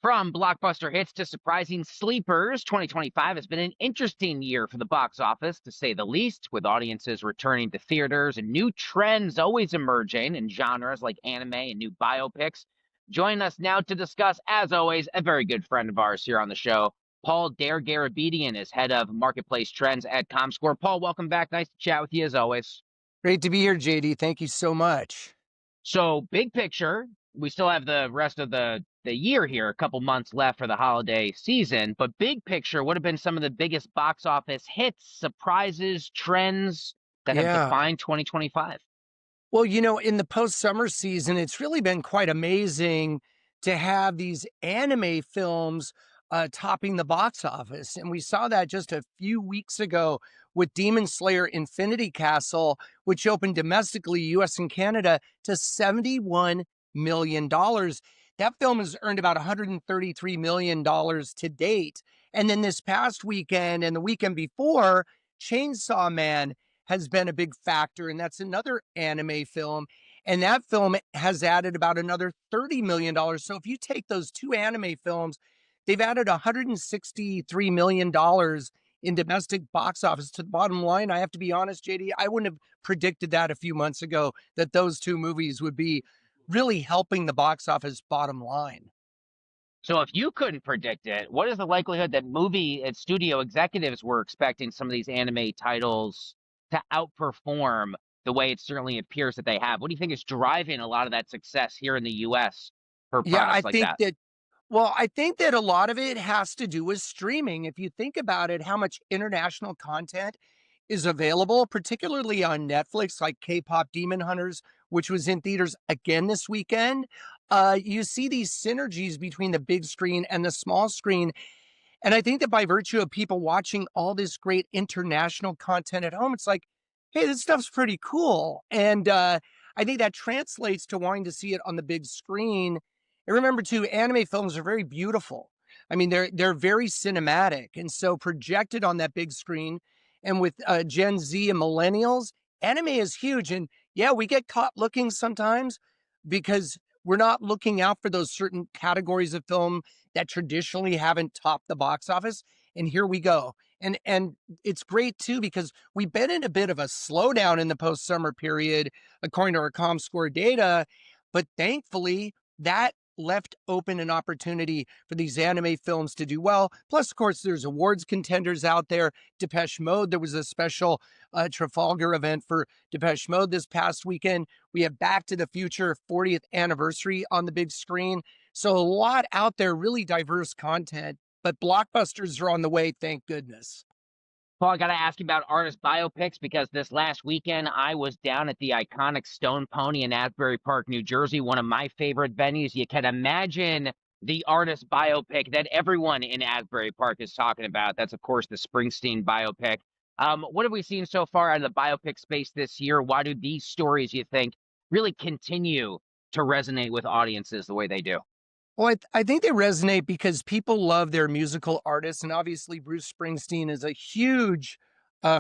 From blockbuster hits to surprising sleepers, 2025 has been an interesting year for the box office, to say the least, with audiences returning to theaters and new trends always emerging in genres like anime and new biopics. Joining us now to discuss, as always, a very good friend of ours here on the show. Paul Dergarabedian is head of marketplace trends at Comscore. Paul, welcome back. Nice to chat with you as always. Great to be here, JD. Thank you so much. So, big picture, we still have the rest of the year here, a couple months left for the holiday season. But big picture, what have been some of the biggest box office hits, surprises, trends that have Yeah. defined 2025? Well, in the post-summer season, it's really been quite amazing to have these anime films topping the box office. And we saw that just a few weeks ago with Demon Slayer Infinity Castle, which opened domestically, US and Canada, to $71 million. That film has earned about $133 million to date. And then this past weekend and the weekend before, Chainsaw Man has been a big factor, and that's another anime film. And that film has added about another $30 million. So if you take those two anime films, they've added $163 million in domestic box office to the bottom line. I have to be honest, JD, I wouldn't have predicted that a few months ago, that those two movies would be really helping the box office bottom line. So, if you couldn't predict it, what is the likelihood that movie and studio executives were expecting some of these anime titles to outperform the way it certainly appears that they have? What do you think is driving a lot of that success here in the US for Yeah, products like that? I think that a lot of it has to do with streaming. If you think about it, how much international content is available, particularly on Netflix, like K-pop Demon Hunters, which was in theaters again this weekend. You see these synergies between the big screen and the small screen. And I think that by virtue of people watching all this great international content at home, it's like, hey, this stuff's pretty cool. And I think that translates to wanting to see it on the big screen. And remember, too, anime films are very beautiful. I mean, they're very cinematic, and so projected on that big screen. And with Gen Z and millennials, anime is huge. And yeah, we get caught looking sometimes because we're not looking out for those certain categories of film that traditionally haven't topped the box office. And here we go. And it's great too, because we've been in a bit of a slowdown in the post-summer period, according to our Comscore data. But thankfully, that left open an opportunity for these anime films to do well. Plus, of course, there's awards contenders out there. Depeche Mode, there was a special Trafalgar event for Depeche Mode this past weekend. We have Back to the Future 40th anniversary on the big screen. So a lot out there, really diverse content, but blockbusters are on the way, thank goodness. Paul, I got to ask you about artist biopics because this last weekend I was down at the iconic Stone Pony in Asbury Park, New Jersey, one of my favorite venues. You can imagine the artist biopic that everyone in Asbury Park is talking about. That's, of course, the Springsteen biopic. What have we seen so far out of the biopic space this year? Why do these stories, you think, really continue to resonate with audiences the way they do? Well, I think they resonate because people love their musical artists. And obviously, Bruce Springsteen is a huge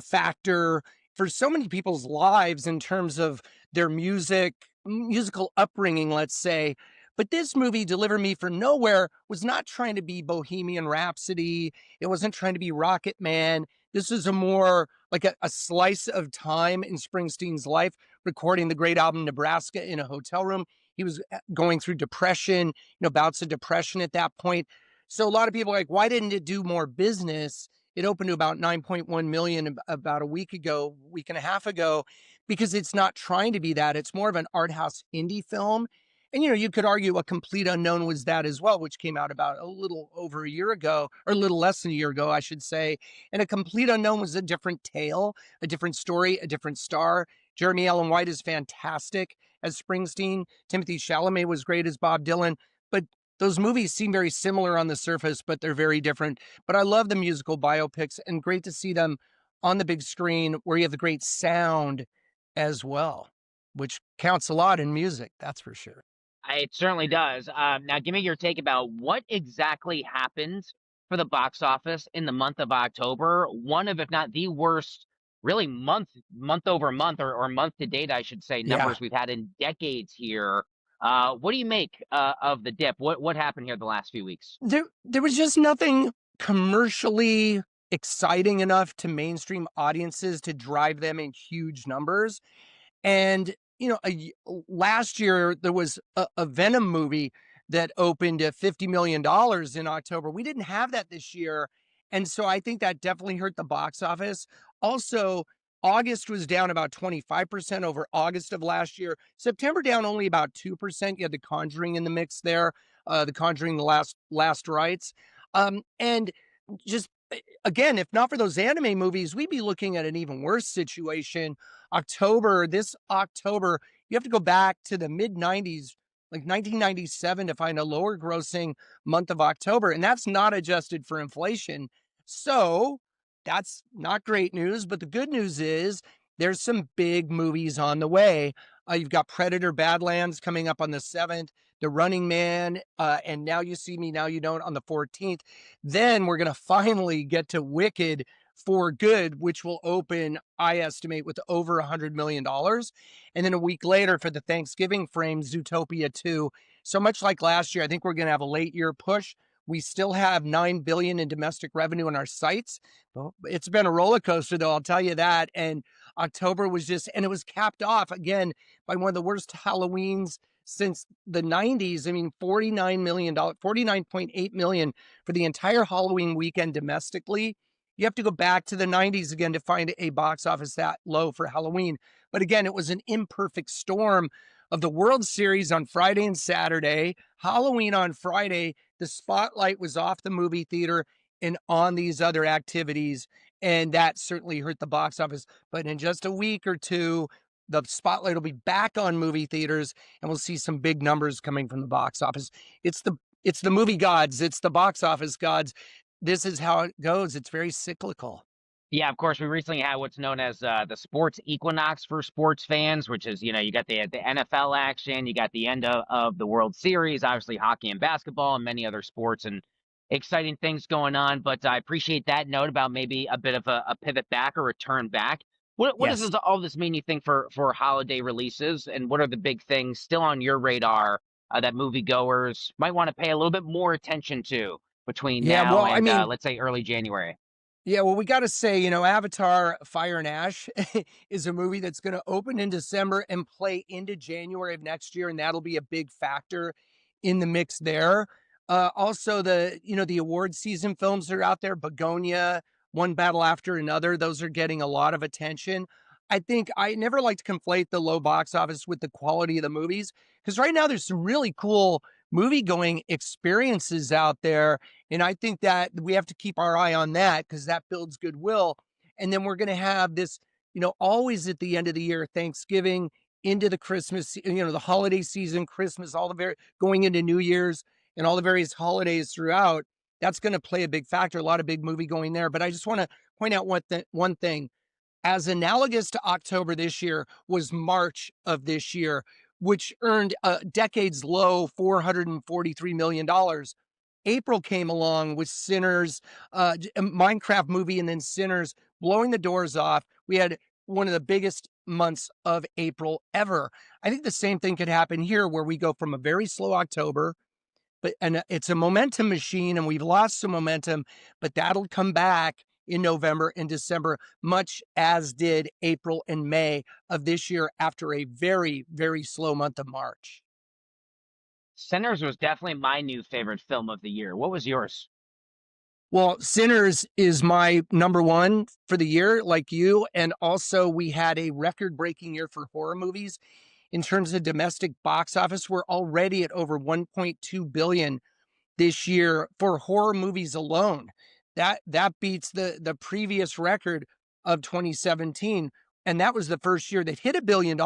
factor for so many people's lives in terms of their musical upbringing, let's say. But this movie, Deliver Me from Nowhere, was not trying to be Bohemian Rhapsody. It wasn't trying to be Rocket Man. This is a more like a slice of time in Springsteen's life, recording the great album Nebraska in a hotel room. He was going through depression, bouts of depression at that point. So a lot of people are like, why didn't it do more business? It opened to about 9.1 million about a week and a half ago, because it's not trying to be that. It's more of an art house indie film. And, you could argue A Complete Unknown was that as well, which came out about a little over a year ago, or a little less than a year ago, I should say. And A Complete Unknown was a different tale, a different story, a different star. Jeremy Allen White is fantastic as Springsteen. Timothy Chalamet was great as Bob Dylan. But those movies seem very similar on the surface, but they're very different. But I love the musical biopics, and great to see them on the big screen where you have the great sound as well, which counts a lot in music, that's for sure. It certainly does. Now, give me your take about what exactly happened for the box office in the month of October. One of, if not the worst, really month over month or month to date, I should say, Yeah. numbers we've had in decades here. What do you make of the dip? What happened here the last few weeks? There was just nothing commercially exciting enough to mainstream audiences to drive them in huge numbers. And, last year there was a Venom movie that opened at $50 million in October. We didn't have that this year. And so I think that definitely hurt the box office. Also, August was down about 25% over August of last year. September down only about 2%. You had The Conjuring in the mix there, The Conjuring, the last rites. And just again, if not for those anime movies, we'd be looking at an even worse situation. This October, you have to go back to the mid 90s, like 1997, to find a lower grossing month of October. And that's not adjusted for inflation. So that's not great news. But the good news is there's some big movies on the way. You've got Predator Badlands coming up on the 7th, The Running Man, and Now You See Me, Now You Don't on the 14th. Then we're going to finally get to Wicked for Good, which will open, I estimate, with over $100 million. And then a week later for the Thanksgiving frame, Zootopia 2. So much like last year, I think we're going to have a late year push. We still have $9 billion in domestic revenue on our sites. Well, it's been a roller coaster, though, I'll tell you that. And October was and it was capped off again by one of the worst Halloweens since the 90s. I mean, $49 million, $49.8 million for the entire Halloween weekend domestically. You have to go back to the 90s again to find a box office that low for Halloween. But again, it was an imperfect storm of the World Series on Friday and Saturday, Halloween on Friday. The spotlight was off the movie theater and on these other activities. And that certainly hurt the box office. But in just a week or two, the spotlight will be back on movie theaters and we'll see some big numbers coming from the box office. It's the movie gods, it's the box office gods. This is how it goes. It's very cyclical. Yeah, of course, we recently had what's known as the sports equinox for sports fans, which is, you got the NFL action, you got the end of the World Series, obviously hockey and basketball and many other sports and exciting things going on. But I appreciate that note about maybe a bit of a pivot back or a turn back. What does Yes. all this mean, you think, for holiday releases, and what are the big things still on your radar that moviegoers might want to pay a little bit more attention to between Yeah, now well, I and mean, let's say early January? yeah, well, we got to say, Avatar Fire and Ash is a movie that's going to open in December and play into January of next year. And that'll be a big factor in the mix there. Also, the award season films that are out there, Begonia, One Battle After Another, those are getting a lot of attention. I think I never like to conflate the low box office with the quality of the movies because right now there's some really cool movie going experiences out there, and I think that we have to keep our eye on that because that builds goodwill. And then we're going to have this, always at the end of the year, Thanksgiving into the Christmas, the holiday season, Christmas, all the going into New Year's and all the various holidays throughout. That's going to play a big factor, a lot of big movie going there. But I just want to point out one thing. As analogous to October this year was March of this year, which earned a decade's low $443 million. April came along with Sinners, a Minecraft movie, and then Sinners blowing the doors off. We had one of the biggest months of April ever. I think the same thing could happen here, where we go from a very slow October, and it's a momentum machine, and we've lost some momentum, but that'll come back in November and December, much as did April and May of this year after a very, very slow month of March. Sinners was definitely my new favorite film of the year. What was yours? Well, Sinners is my number one for the year, like you. And also, we had a record breaking year for horror movies. In terms of domestic box office, we're already at over 1.2 billion this year for horror movies alone. That beats the previous record of 2017. And that was the first year that hit $1 billion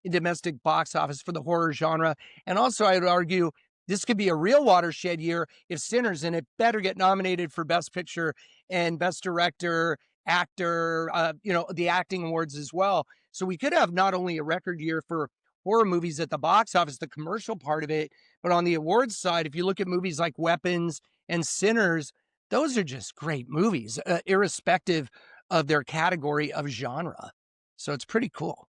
in domestic box office for the horror genre. And also, I would argue this could be a real watershed year if Sinners, and it better get nominated for Best Picture and Best Director, Actor, the acting awards as well. So we could have not only a record year for horror movies at the box office, the commercial part of it, but on the awards side, if you look at movies like Weapons and Sinners, those are just great movies, irrespective of their category of genre. So it's pretty cool.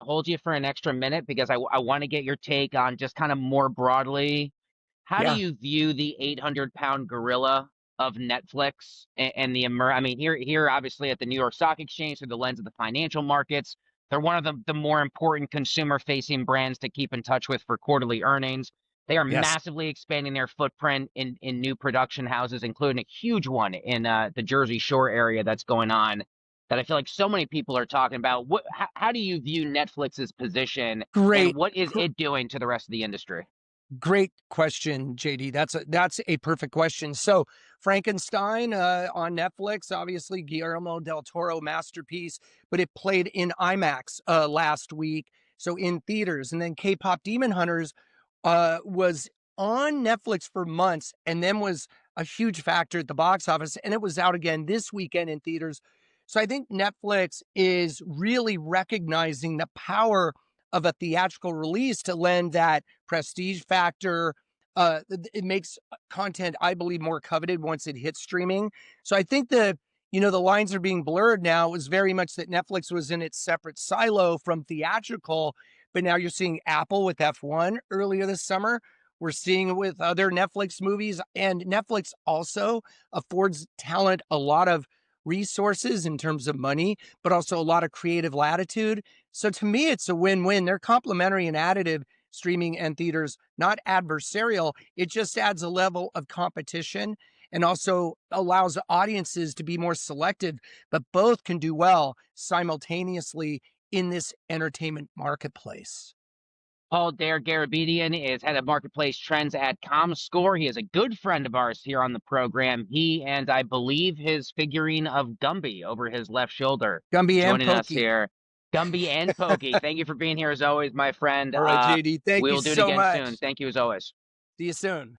hold you for an extra minute because I want to get your take on just kind of more broadly. How do Yeah. you view the 800-pound gorilla of Netflix and I mean, here obviously at the New York Stock Exchange through the lens of the financial markets, they're one of the more important consumer-facing brands to keep in touch with for quarterly earnings. They are Yes. massively expanding their footprint in new production houses, including a huge one in the Jersey Shore area that's going on. That I feel like so many people are talking about. How do you view Netflix's position, and Great. what is it doing to the rest of the industry? Great question, JD. That's a perfect question. So, Frankenstein on Netflix, obviously Guillermo del Toro masterpiece, but it played in IMAX last week, so in theaters. And then K-pop Demon Hunters was on Netflix for months, and then was a huge factor at the box office, and it was out again this weekend in theaters. So I think Netflix is really recognizing the power of a theatrical release to lend that prestige factor. It makes content, I believe, more coveted once it hits streaming. So I think the lines are being blurred now. It was very much that Netflix was in its separate silo from theatrical, but now you're seeing Apple with F1 earlier this summer. We're seeing it with other Netflix movies, and Netflix also affords talent a lot of resources in terms of money, but also a lot of creative latitude. So to me, it's a win-win. They're complementary and additive, streaming and theaters, not adversarial. It just adds a level of competition and also allows audiences to be more selective, but both can do well simultaneously in this entertainment marketplace. Paul Dergarabedian is head of marketplace trends at Comscore. He is a good friend of ours here on the program. He and I believe his figurine of Gumby over his left shoulder Gumby and joining us Pokey. here. Gumby and Pokey, thank you for being here as always, my friend. All right, JD. Thank you We'll do it so again soon. much. Thank you as always. See you soon.